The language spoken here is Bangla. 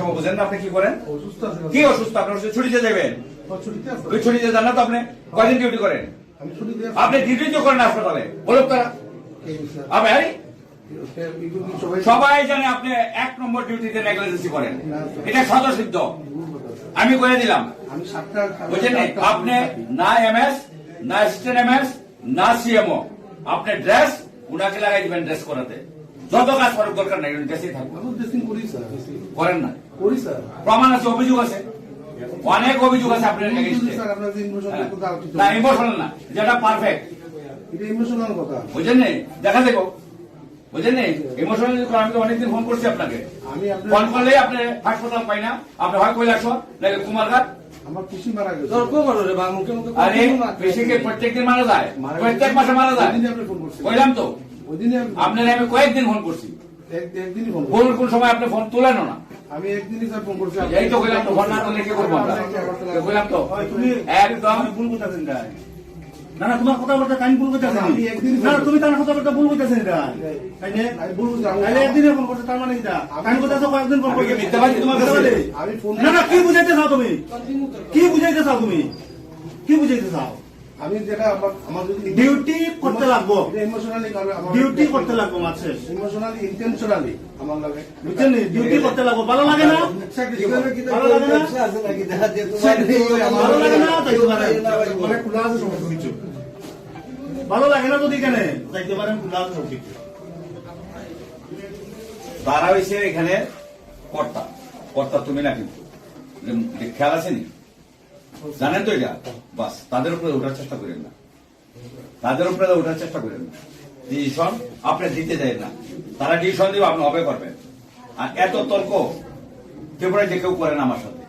সময় বুঝেন না আপনি কি করেন? কি অসুস্থ? আপনার ছুটিতে যাবেন, ওই ছুটিতে যান না তো আপনি? কয়দিন ডিউটি করেন আপনি? ডিউটি তো করেন হাসপাতালে, বলুন তারা। আপনি সবাই জানে আপনি 1 নম্বর ডিউটিতে নেগলিজেন্সি করেন, এটা স্বতঃসিদ্ধ। আমি করে দিলাম, বুঝলেন? আপনি না এমএস, না অ্যাসিস্ট্যান্ট এমএস, না সিএমও, আপনি ড্রেস উনাকে লাগাই দিবেন ড্রেস করাতে। যত কাজ করার দরকার নাই, ড্রেসেই থাকবে। করেন না, প্রমাণ আছে, অভিযোগ আছে, অনেক অভিযোগ আছে আপনার এগেইনস্টে। না ইমোশনাল না, যেটা পারফেক্ট, বুঝলেন? দেখা দেবো, বুঝলেন? ইমোশনাল আমি তো অনেকদিন ফোন করছি আপনাকে, ফোন করলেই আপনি হাসপাতাল পাই না, আপনি হয় কৈলাস নাকি কুমারঘাট। আমার পিসি মারা গেছে। আরে পিসিকে প্রত্যেকদিন মারা যায়, প্রত্যেক মাসে মারা যায়। কইলাম তো আপনার আমি কয়েকদিন ফোন করছি, একদিনই ফোন কোন কোন সময় আপনি ফোন তুলেন না। আমি একদিনই স্যার ফোন করছি। এই তো কইলাম তো, ফোন না তুললে কি করবো আমরা? কইলাম তো একদম ভুল করতেছেন। না না, তোমার কথাবার্তা আমি ভুল করতেছি। না তুমি তার কথাবার্তা ভুল করতেছেন। একদিনে ফোন করছো, তার মানে কি? আমি কোথাও কয়েকদিন ফোন করছি। মিথ্যাবাদী তোমার কাছে। না না, কি বুঝাইতে চাও তুমি? কি বুঝাইতে চাও তুমি? কি বুঝাইতে চাও? আমি যেটা আমার ডিউটি করতে লাগবো, ইমোশনালি ডিউটি করতে লাগবো, মাত্র ইমোশনালি ইন্টেনশনালি আমার লাগে, বুঝছেন? ডিউটি করতে লাগবো, ভালো লাগে না? ভালো লাগে না? ভালো লাগে না? মানে খোলা আছে সমস্ত কিছু। ভালো লাগে না যদি কেন যাইতে পারেন, খোলা আছে সব কিছু। তারা হয়েছে এখানে কর্তা, কর্তা তুমি না, কিন্তু খেয়াল আছে নি? জানেন তো এটা? বাস তাদের উপরে ওঠার চেষ্টা করেন না, তাদের উপরে ওঠার চেষ্টা করেন না। ডিসিশন আপনি দিতে দেন না, তারা ডিসিশন দিব, আপনি হবে করবেন। আর এত তর্ক ত্রিপুরায় যে কেউ করেন আমার সাথে।